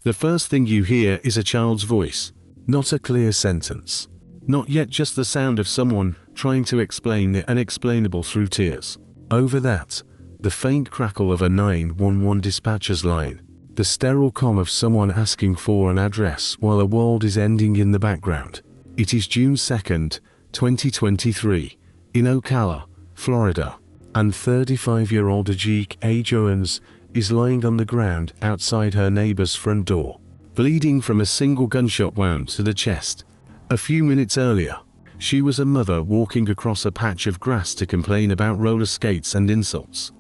The first thing you hear is a child's voice, not a clear sentence. Not yet just the sound of someone trying to explain the unexplainable through tears. Over that, the faint crackle of a 911 dispatcher's line. The sterile calm of someone asking for an address while the world is ending in the background. It is June 2nd, 2023, in Ocala, Florida, and 35-year-old Ajik A. Jones is lying on the ground outside her neighbor's front door, bleeding from a single gunshot wound to the chest. A few minutes earlier, she was a mother walking across a patch of grass to complain about roller skates and insults.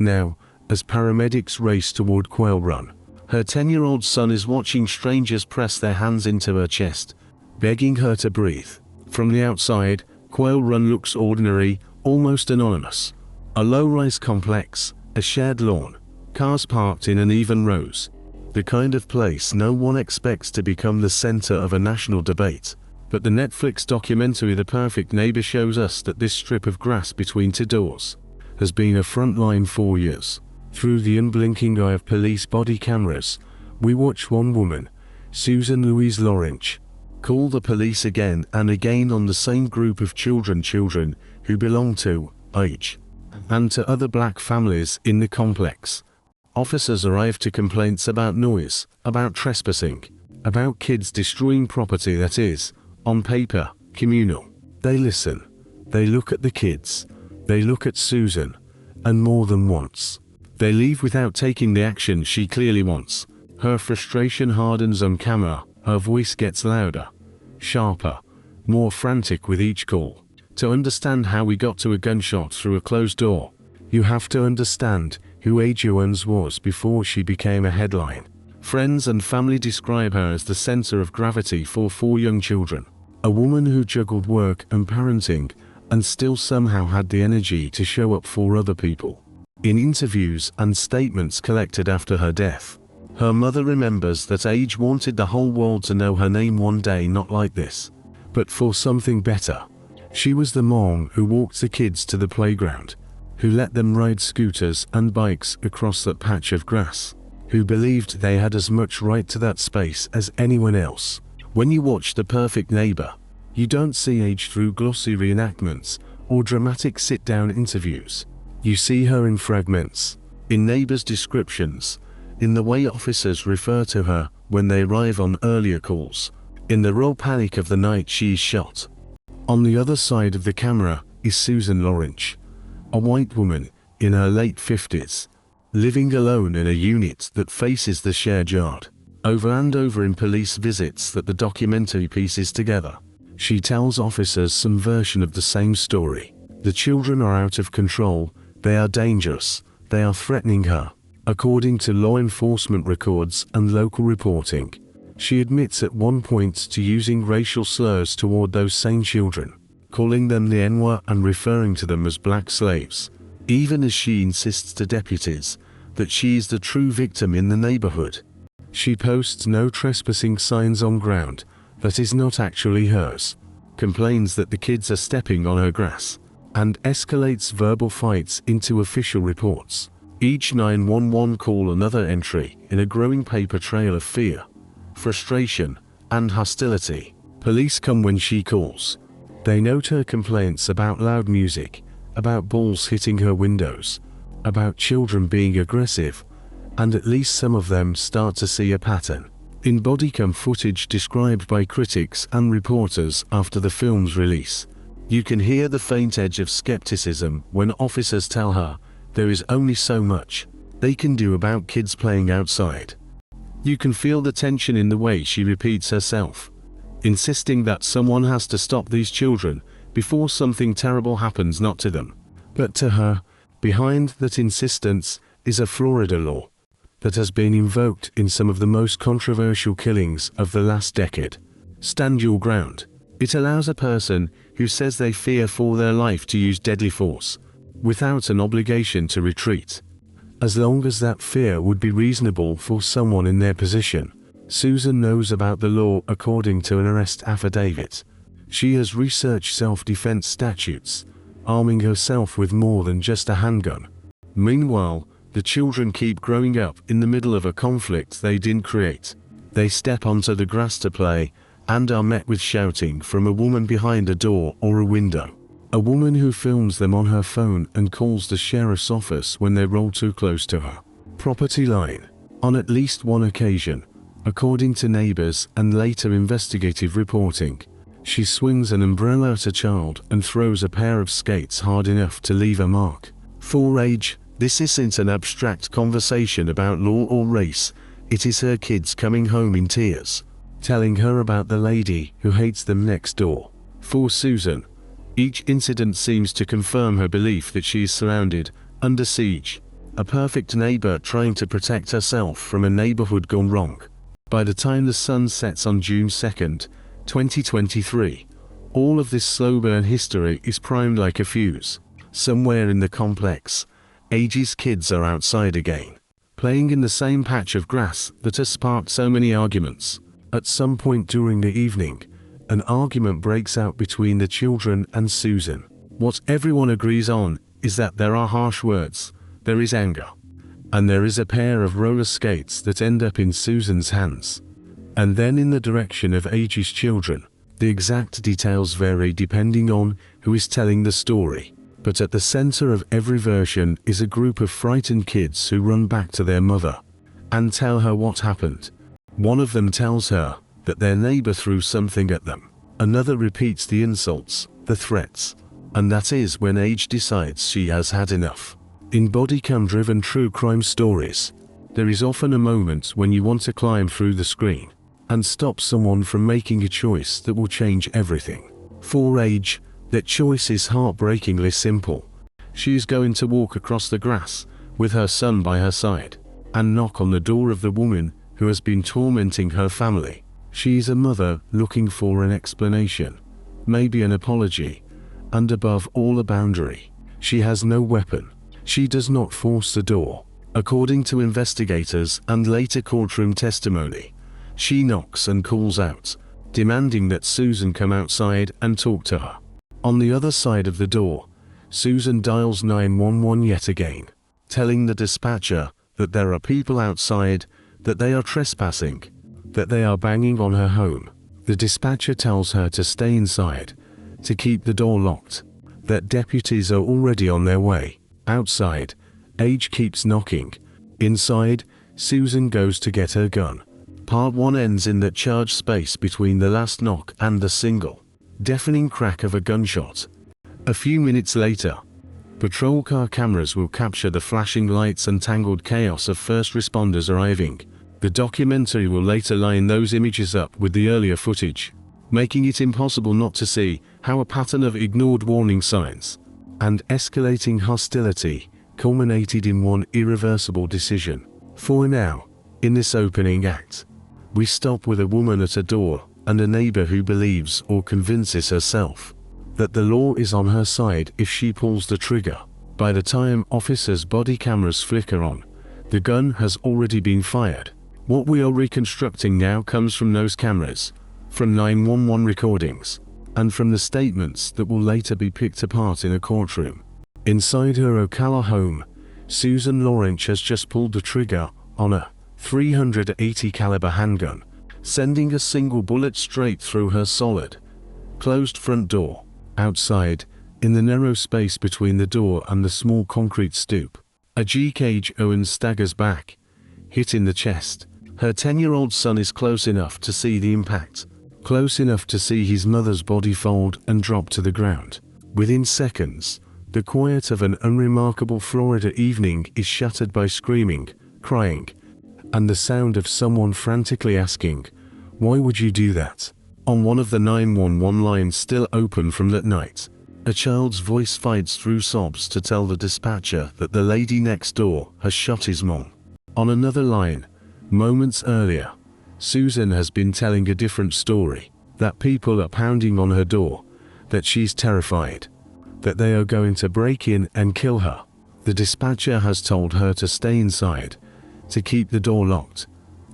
Now, as paramedics race toward Quail Run, her 10-year-old son is watching strangers press their hands into her chest, begging her to breathe. From the outside, Quail Run looks ordinary, almost anonymous. A low-rise complex, a shared lawn, cars parked in uneven rows. The kind of place no one expects to become the center of a national debate. But the Netflix documentary The Perfect Neighbor shows us that this strip of grass between two doors has been a front line for years. Through the unblinking eye of police body cameras, we watch one woman, Susan Louise Lawrence, call the police again and again on the same group of children who belong to Age, and to other black families in the complex. Officers arrive to complaints about noise, about trespassing, about kids destroying property that is, on paper, communal. They listen. They look at the kids. They look at Susan. And more than once. They leave without taking the action she clearly wants. Her frustration hardens on camera. Her voice gets louder, sharper, more frantic with each call. To understand how we got to a gunshot through a closed door, you have to understand who A. Jones was before she became a headline. Friends and family describe her as the center of gravity for 4 young children. A woman who juggled work and parenting, and still somehow had the energy to show up for other people. In interviews and statements collected after her death, her mother remembers that Age wanted the whole world to know her name one day, not like this, but for something better. She was the mom who walked the kids to the playground, who let them ride scooters and bikes across that patch of grass, who believed they had as much right to that space as anyone else. When you watch The Perfect Neighbor, you don't see Age through glossy reenactments or dramatic sit-down interviews. You see her in fragments, in neighbors' descriptions, in the way officers refer to her when they arrive on earlier calls, in the raw panic of the night she is shot. On the other side of the camera is Susan Lawrence, a white woman in her late 50s, living alone in a unit that faces the shared yard. Over and over in police visits that the documentary pieces together, she tells officers some version of the same story. The children are out of control, they are dangerous, they are threatening her. According to law enforcement records and local reporting, she admits at one point to using racial slurs toward those same children, calling them the N-word and referring to them as black slaves, even as she insists to deputies that she is the true victim in the neighborhood. She posts no trespassing signs on ground that is not actually hers, complains that the kids are stepping on her grass, and escalates verbal fights into official reports. Each 911 call another entry in a growing paper trail of fear, frustration, and hostility. Police come when she calls. They note her complaints about loud music, about balls hitting her windows, about children being aggressive, and at least some of them start to see a pattern. In bodycam footage described by critics and reporters after the film's release, you can hear the faint edge of skepticism when officers tell her there is only so much they can do about kids playing outside. You can feel the tension in the way she repeats herself, insisting that someone has to stop these children before something terrible happens, not to them, but to her. Behind that insistence is a Florida law that has been invoked in some of the most controversial killings of the last decade. Stand your ground. It allows a person who says they fear for their life to use deadly force, without an obligation to retreat, as long as that fear would be reasonable for someone in their position. Susan knows about the law according to an arrest affidavit. She has researched self-defense statutes, arming herself with more than just a handgun. Meanwhile, the children keep growing up in the middle of a conflict they didn't create. They step onto the grass to play, and are met with shouting from a woman behind a door or a window. A woman who films them on her phone and calls the sheriff's office when they roll too close to her property line. On at least one occasion, according to neighbors and later investigative reporting, she swings an umbrella at a child and throws a pair of skates hard enough to leave a mark. For Age, this isn't an abstract conversation about law or race, it is her kids coming home in tears, telling her about the lady who hates them next door. For Susan, each incident seems to confirm her belief that she is surrounded, under siege, a perfect neighbor trying to protect herself from a neighborhood gone wrong. By the time the sun sets on June 2nd, 2023, all of this slow burn history is primed like a fuse. Somewhere in the complex, Age's kids are outside again, playing in the same patch of grass that has sparked so many arguments. At some point during the evening, an argument breaks out between the children and Susan. What everyone agrees on is that there are harsh words, there is anger, and there is a pair of roller skates that end up in Susan's hands, and then in the direction of Age's children. The exact details vary depending on who is telling the story, but at the center of every version is a group of frightened kids who run back to their mother and tell her what happened. One of them tells her that their neighbor threw something at them. Another repeats the insults, the threats, and that is when Age decides she has had enough. In bodycam-driven true crime stories, there is often a moment when you want to climb through the screen and stop someone from making a choice that will change everything. For Age, that choice is heartbreakingly simple. She is going to walk across the grass with her son by her side and knock on the door of the woman who has been tormenting her family. She is a mother looking for an explanation, maybe an apology, and above all a boundary. She has no weapon. She does not force the door. According to investigators and later courtroom testimony, she knocks and calls out, demanding that Susan come outside and talk to her. On the other side of the door, Susan dials 911 yet again, telling the dispatcher that there are people outside, that they are trespassing, that they are banging on her home. The dispatcher tells her to stay inside, to keep the door locked, that deputies are already on their way. Outside, Age keeps knocking. Inside, Susan goes to get her gun. Part 1 ends in that charged space between the last knock and the single, deafening crack of a gunshot. A few minutes later, patrol car cameras will capture the flashing lights and tangled chaos of first responders arriving. The documentary will later line those images up with the earlier footage, making it impossible not to see how a pattern of ignored warning signs and escalating hostility culminated in one irreversible decision. For now, in this opening act, we stop with a woman at a door and a neighbor who believes or convinces herself that the law is on her side if she pulls the trigger. By the time officers' body cameras flicker on, the gun has already been fired. What we are reconstructing now comes from those cameras, from 911 recordings, and from the statements that will later be picked apart in a courtroom. Inside her Ocala home, Susan Lawrence has just pulled the trigger on a .380 caliber handgun, sending a single bullet straight through her solid, closed front door. Outside, in the narrow space between the door and the small concrete stoop, a G-Cage Owen staggers back, hit in the chest. Her 10-year-old son is close enough to see the impact, close enough to see his mother's body fold and drop to the ground. Within seconds, the quiet of an unremarkable Florida evening is shattered by screaming, crying, and the sound of someone frantically asking, "Why would you do that?" On one of the 911 lines still open from that night, a child's voice fights through sobs to tell the dispatcher that the lady next door has shot his mom. On another line, moments earlier, Susan has been telling a different story, that people are pounding on her door, that she's terrified, that they are going to break in and kill her. The dispatcher has told her to stay inside, to keep the door locked,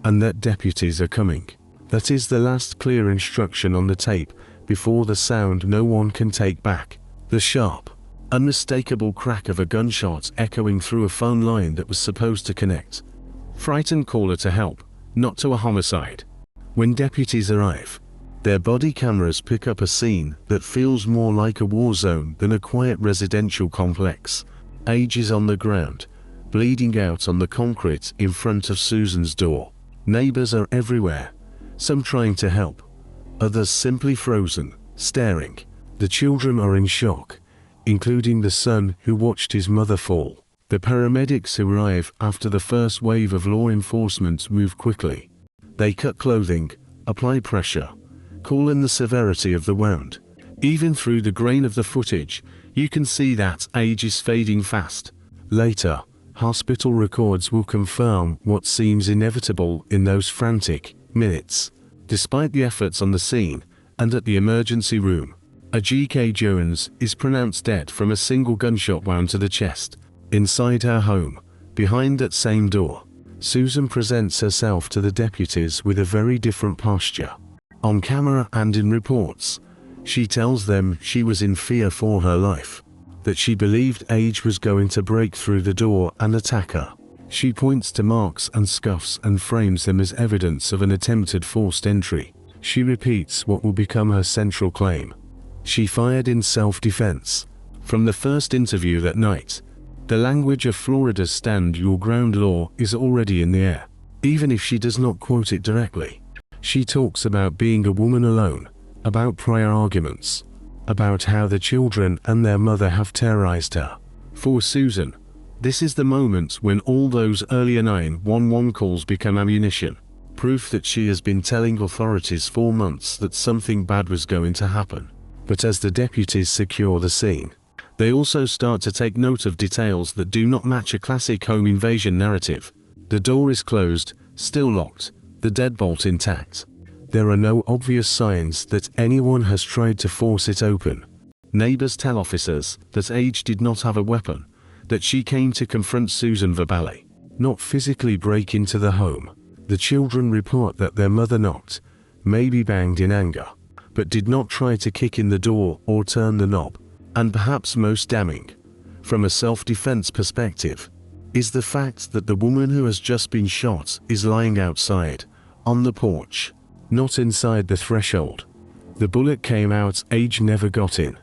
and that deputies are coming. That is the last clear instruction on the tape before the sound no one can take back. The sharp, unmistakable crack of a gunshot echoing through a phone line that was supposed to connect. Frightened caller to help, not to a homicide. When deputies arrive, their body cameras pick up a scene that feels more like a war zone than a quiet residential complex. Age is on the ground, bleeding out on the concrete in front of Susan's door. Neighbors are everywhere, some trying to help, others simply frozen, staring. The children are in shock, including the son who watched his mother fall. The paramedics who arrive after the first wave of law enforcement move quickly. They cut clothing, apply pressure, call in the severity of the wound. Even through the grain of the footage, you can see that age is fading fast. Later, hospital records will confirm what seems inevitable in those frantic minutes. Despite the efforts on the scene and at the emergency room, a G.K. Jones is pronounced dead from a single gunshot wound to the chest. Inside her home, behind that same door, Susan presents herself to the deputies with a very different posture. On camera and in reports, she tells them she was in fear for her life, that she believed Age was going to break through the door and attack her. She points to marks and scuffs and frames them as evidence of an attempted forced entry. She repeats what will become her central claim. She fired in self-defense. From the first interview that night, the language of Florida's stand your ground law is already in the air. Even if she does not quote it directly, she talks about being a woman alone, about prior arguments, about how the children and their mother have terrorized her. For Susan, this is the moment when all those earlier 911 calls become ammunition, proof that she has been telling authorities for months that something bad was going to happen. But as the deputies secure the scene, they also start to take note of details that do not match a classic home invasion narrative. The door is closed, still locked, the deadbolt intact. There are no obvious signs that anyone has tried to force it open. Neighbors tell officers that Age did not have a weapon, that she came to confront Susan verbally, not physically break into the home. The children report that their mother knocked, maybe banged in anger, but did not try to kick in the door or turn the knob. And perhaps most damning, from a self-defense perspective, is the fact that the woman who has just been shot is lying outside, on the porch, not inside the threshold. The bullet came out, Age never got in.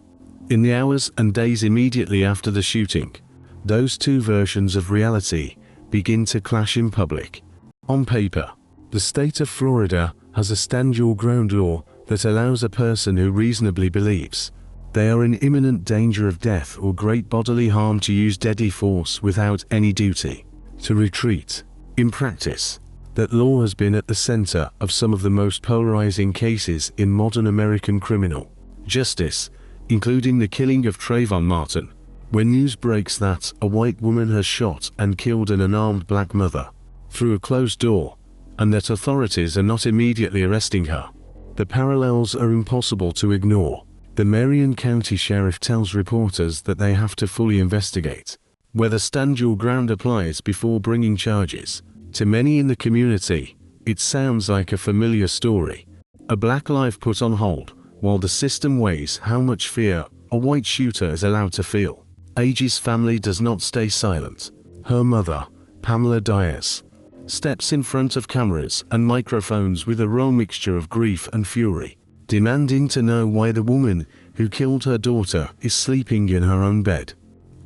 In the hours and days immediately after the shooting, those two versions of reality begin to clash in public. On paper, the state of Florida has a stand your ground law that allows a person who reasonably believes they are in imminent danger of death or great bodily harm to use deadly force without any duty to retreat. In practice, that law has been at the center of some of the most polarizing cases in modern American criminal justice, including the killing of Trayvon Martin, when news breaks that a white woman has shot and killed an unarmed black mother through a closed door, and that authorities are not immediately arresting her. The parallels are impossible to ignore. The Marion County Sheriff tells reporters that they have to fully investigate whether stand your ground applies before bringing charges. To many in the community, it sounds like a familiar story. A black life put on hold, while the system weighs how much fear a white shooter is allowed to feel. Age's family does not stay silent. Her mother, Pamela Diaz, steps in front of cameras and microphones with a raw mixture of grief and fury, demanding to know why the woman who killed her daughter is sleeping in her own bed,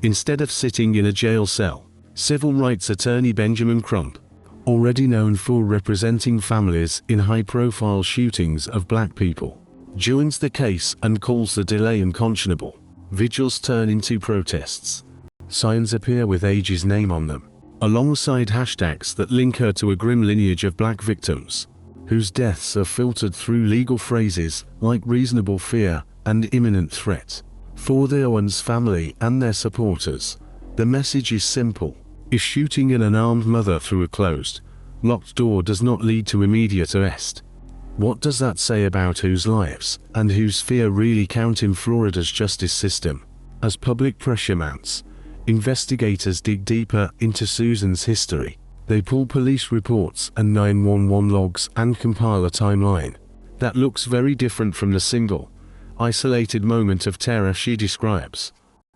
instead of sitting in a jail cell. Civil rights attorney Benjamin Crump, already known for representing families in high-profile shootings of black people, joins the case and calls the delay unconscionable. Vigils turn into protests. Signs appear with Age's name on them, alongside hashtags that link her to a grim lineage of black victims, whose deaths are filtered through legal phrases like reasonable fear and imminent threat. For the Owens family and their supporters, the message is simple. If shooting an unarmed mother through a closed, locked door does not lead to immediate arrest, what does that say about whose lives and whose fear really count in Florida's justice system? As public pressure mounts, investigators dig deeper into Susan's history. They pull police reports and 911 logs and compile a timeline that looks very different from the single, isolated moment of terror she describes.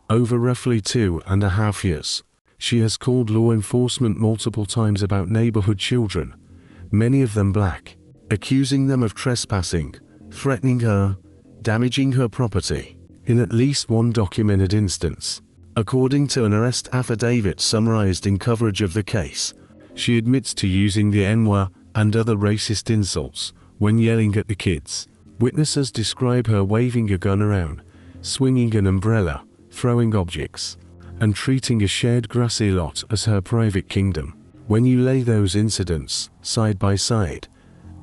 Over roughly 2.5 years, she has called law enforcement multiple times about neighborhood children, many of them black, accusing them of trespassing, threatening her, damaging her property. In at least one documented instance, according to an arrest affidavit summarized in coverage of the case, she admits to using the N-word and other racist insults when yelling at the kids. Witnesses describe her waving a gun around, swinging an umbrella, throwing objects, and treating a shared grassy lot as her private kingdom. When you lay those incidents side by side,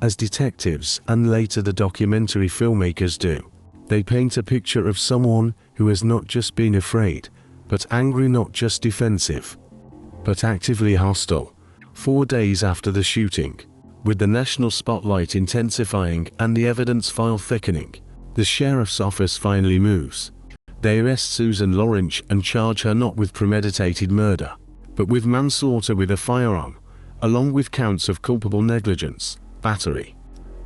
as detectives and later the documentary filmmakers do, they paint a picture of someone who has not just been afraid, but angry, not just defensive, but actively hostile. 4 days after the shooting, with the national spotlight intensifying and the evidence file thickening, the sheriff's office finally moves. They arrest Susan Lawrence and charge her not with premeditated murder, but with manslaughter with a firearm, along with counts of culpable negligence, battery,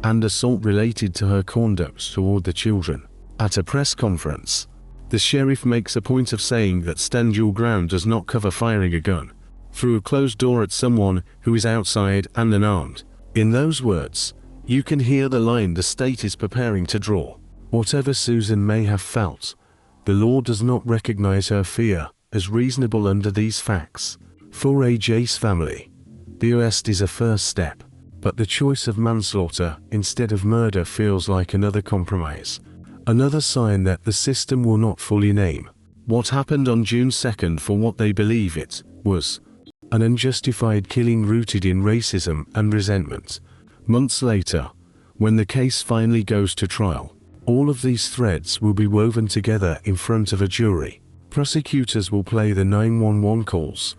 and assault related to her conduct toward the children. At a press conference, the sheriff makes a point of saying that stand your ground does not cover firing a gun through a closed door at someone who is outside and unarmed. In those words, you can hear the line the state is preparing to draw. Whatever Susan may have felt, the law does not recognize her fear as reasonable under these facts. For AJ's family, the arrest is a first step, but the choice of manslaughter instead of murder feels like another compromise, another sign that the system will not fully name what happened on June 2nd for what they believe it was: an unjustified killing rooted in racism and resentment. Months later, when the case finally goes to trial, all of these threads will be woven together in front of a jury. Prosecutors will play the 911 calls,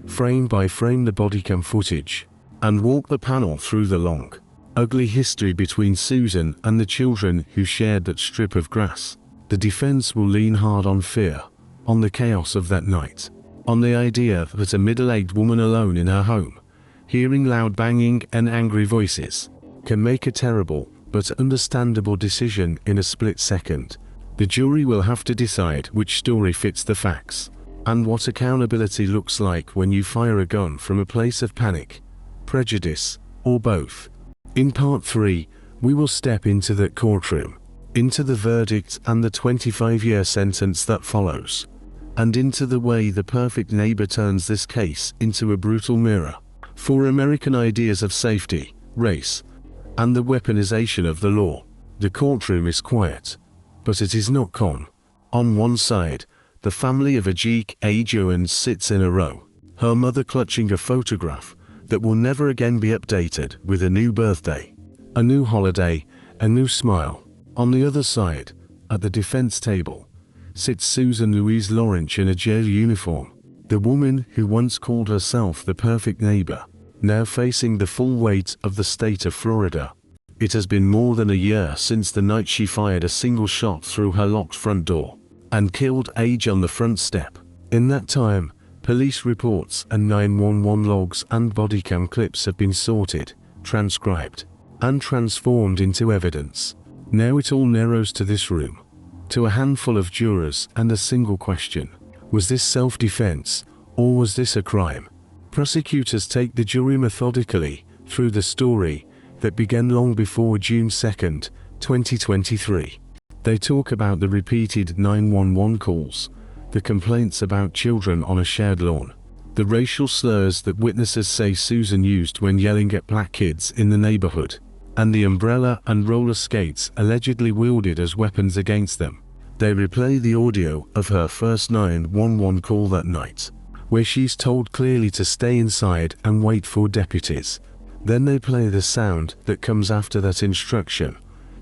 frame by frame the bodycam footage, and walk the panel through the long, ugly history between Susan and the children who shared that strip of grass. The defense will lean hard on fear, on the chaos of that night, on the idea that a middle-aged woman alone in her home, hearing loud banging and angry voices, can make a terrible but understandable decision in a split second. The jury will have to decide which story fits the facts, and what accountability looks like when you fire a gun from a place of panic, prejudice, or both. In part 3, we will step into that courtroom, into the verdict and the 25-year sentence that follows, and into the way the perfect neighbor turns this case into a brutal mirror for American ideas of safety, race, and the weaponization of the law. The courtroom is quiet, but it is not calm. On one side, the family of Ajik Owens sits in a row, her mother clutching a photograph that will never again be updated with a new birthday, a new holiday, a new smile. On the other side, at the defense table, sits Susan Louise Lawrence in a jail uniform, the woman who once called herself the perfect neighbor, now facing the full weight of the state of Florida. It has been more than a year since the night she fired a single shot through her locked front door and killed Age on the front step. In that time, police reports and 911 logs and bodycam clips have been sorted, transcribed, and transformed into evidence. Now it all narrows to this room, to a handful of jurors and a single question: was this self-defense, or was this a crime? Prosecutors take the jury methodically through the story that began long before June 2nd, 2023. They talk about the repeated 911 calls, the complaints about children on a shared lawn, the racial slurs that witnesses say Susan used when yelling at black kids in the neighborhood, and the umbrella and roller skates allegedly wielded as weapons against them. They replay the audio of her first 911 call that night, where she's told clearly to stay inside and wait for deputies. Then they play the sound that comes after that instruction,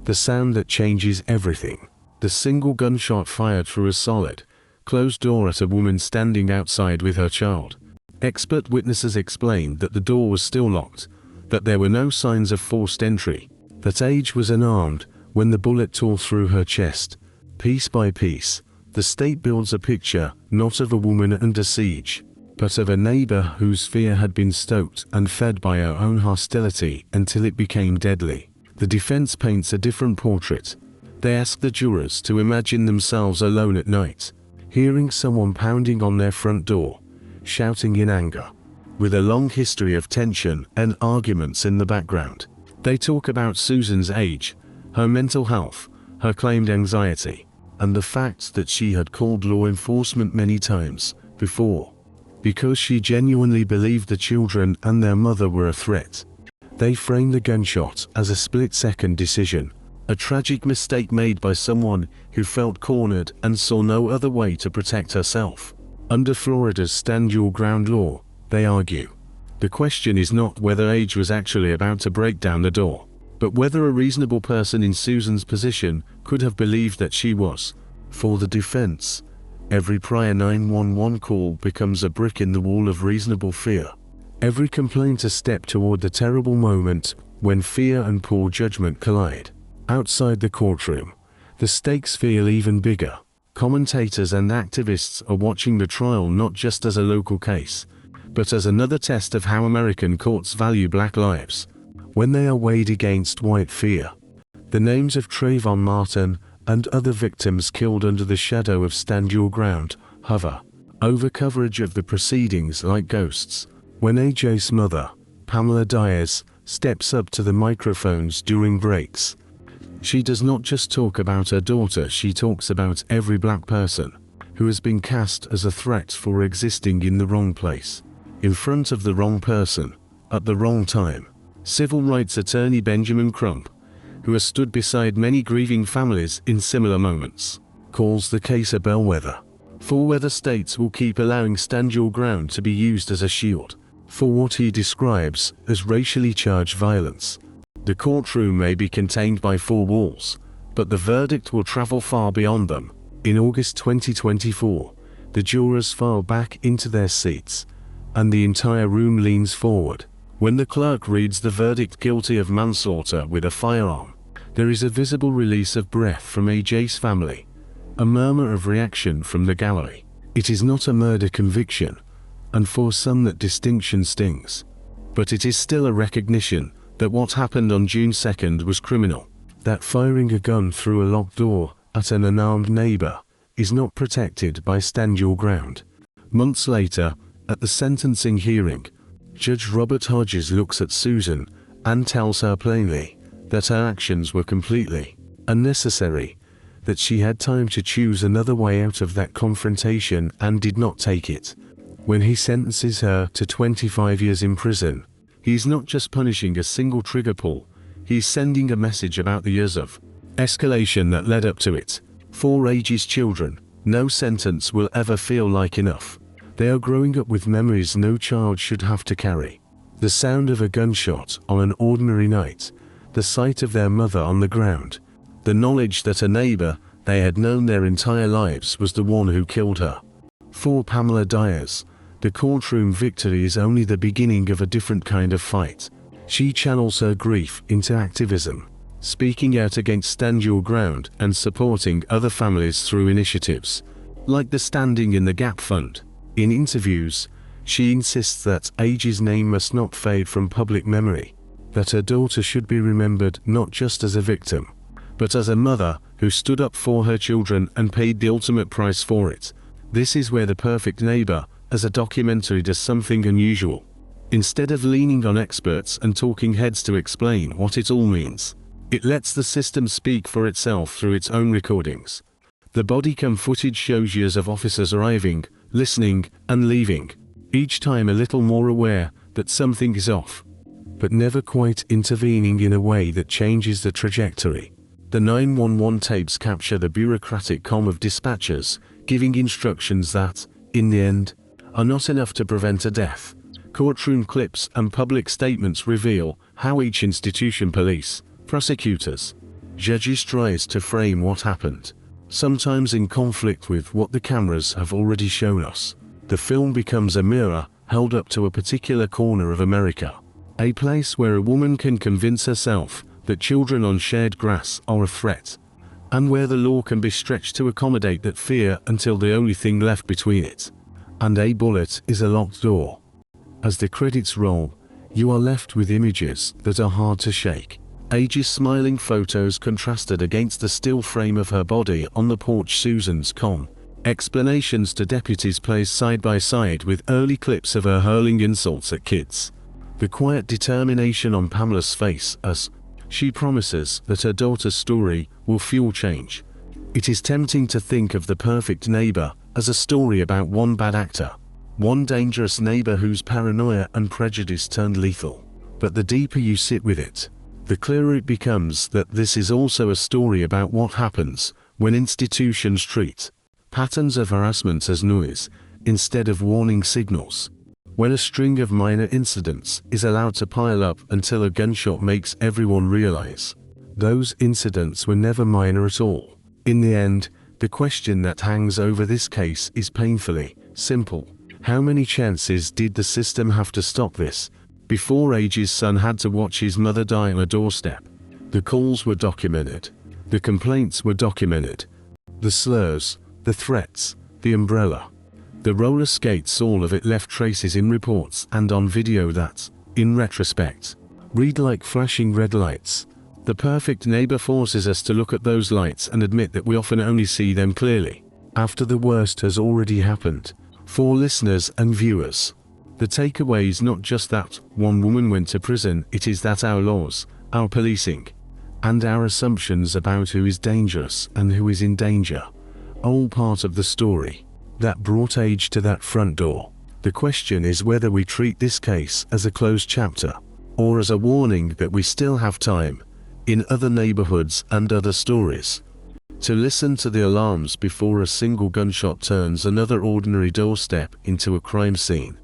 the sound that changes everything. The single gunshot fired through a solid, closed door at a woman standing outside with her child. Expert witnesses explained that the door was still locked, that there were no signs of forced entry, that Age was unarmed when the bullet tore through her chest. Piece by piece, the state builds a picture not of a woman under siege, but of a neighbor whose fear had been stoked and fed by her own hostility until it became deadly. The defense paints a different portrait. They ask the jurors to imagine themselves alone at night, hearing someone pounding on their front door, shouting in anger, with a long history of tension and arguments in the background. They talk about Susan's age, her mental health, her claimed anxiety, and the fact that she had called law enforcement many times before, because she genuinely believed the children and their mother were a threat. They frame the gunshot as a split-second decision, a tragic mistake made by someone who felt cornered and saw no other way to protect herself. Under Florida's Stand Your Ground law, they argue, the question is not whether age was actually about to break down the door, but whether a reasonable person in Susan's position could have believed that she was. For the defense, every prior 911 call becomes a brick in the wall of reasonable fear. Every complaint a step toward the terrible moment when fear and poor judgment collide. Outside the courtroom, the stakes feel even bigger. Commentators and activists are watching the trial not just as a local case, but as another test of how American courts value black lives when they are weighed against white fear. The names of Trayvon Martin and other victims killed under the shadow of Stand Your Ground hover over coverage of the proceedings like ghosts. When AJ's mother, Pamela Diaz, steps up to the microphones during breaks, she does not just talk about her daughter, she talks about every black person who has been cast as a threat for existing in the wrong place, in front of the wrong person, at the wrong time. Civil rights attorney Benjamin Crump, who has stood beside many grieving families in similar moments, calls the case a bellwether for whether states will keep allowing Stand Your Ground to be used as a shield for what he describes as racially charged violence. The courtroom may be contained by four walls, but the verdict will travel far beyond them. In August 2024, the jurors file back into their seats, and the entire room leans forward. When the clerk reads the verdict guilty of manslaughter with a firearm, there is a visible release of breath from AJ's family, a murmur of reaction from the gallery. It is not a murder conviction, and for some that distinction stings, but it is still a recognition that what happened on June 2nd was criminal, that firing a gun through a locked door at an unarmed neighbor is not protected by Stand Your Ground. Months later, at the sentencing hearing, Judge Robert Hodges looks at Susan and tells her plainly that her actions were completely unnecessary, that she had time to choose another way out of that confrontation and did not take it. When he sentences her to 25 years in prison, he's not just punishing a single trigger pull, he's sending a message about the years of escalation that led up to it. For AJ's children, no sentence will ever feel like enough. They are growing up with memories no child should have to carry. The sound of a gunshot on an ordinary night, the sight of their mother on the ground, the knowledge that a neighbor they had known their entire lives was the one who killed her. For Pamela Diaz, the courtroom victory is only the beginning of a different kind of fight. She channels her grief into activism, speaking out against Stand Your Ground and supporting other families through initiatives like the Standing in the Gap Fund. In interviews, she insists that AJ's name must not fade from public memory, that her daughter should be remembered not just as a victim, but as a mother who stood up for her children and paid the ultimate price for it. This is where The Perfect Neighbor as a documentary does something unusual. Instead of leaning on experts and talking heads to explain what it all means, it lets the system speak for itself through its own recordings. The bodycam footage shows years of officers arriving, listening, and leaving, each time a little more aware that something is off, but never quite intervening in a way that changes the trajectory. The 911 tapes capture the bureaucratic calm of dispatchers, giving instructions that, in the end, are not enough to prevent a death. Courtroom clips and public statements reveal how each institution, police, prosecutors, judges, tries to frame what happened, sometimes in conflict with what the cameras have already shown us. The film becomes a mirror held up to a particular corner of America, a place where a woman can convince herself that children on shared grass are a threat, and where the law can be stretched to accommodate that fear until the only thing left between it and a bullet is a locked door. As the credits roll, you are left with images that are hard to shake. AJ's smiling photos contrasted against the still frame of her body on the porch, Susan's calm, Explanations to deputies placed side by side with early clips of her hurling insults at kids. The quiet determination on Pamela's face as she promises that her daughter's story will fuel change. It is tempting to think of The Perfect Neighbor as a story about one bad actor, one dangerous neighbor whose paranoia and prejudice turned lethal. But the deeper you sit with it, the clearer it becomes that this is also a story about what happens when institutions treat patterns of harassment as noise instead of warning signals. When a string of minor incidents is allowed to pile up until a gunshot makes everyone realize those incidents were never minor at all. In the end, the question that hangs over this case is painfully simple. How many chances did the system have to stop this before Age's son had to watch his mother die on a doorstep? The calls were documented. The complaints were documented. The slurs, the threats, the umbrella, the roller skates, all of it left traces in reports and on video that, in retrospect, read like flashing red lights. The Perfect Neighbor forces us to look at those lights and admit that we often only see them clearly after the worst has already happened. For listeners and viewers, the takeaway is not just that one woman went to prison, it is that our laws, our policing, and our assumptions about who is dangerous and who is in danger are all part of the story that brought Age to that front door. The question is whether we treat this case as a closed chapter, or as a warning that we still have time, in other neighborhoods and other stories, to listen to the alarms before a single gunshot turns another ordinary doorstep into a crime scene.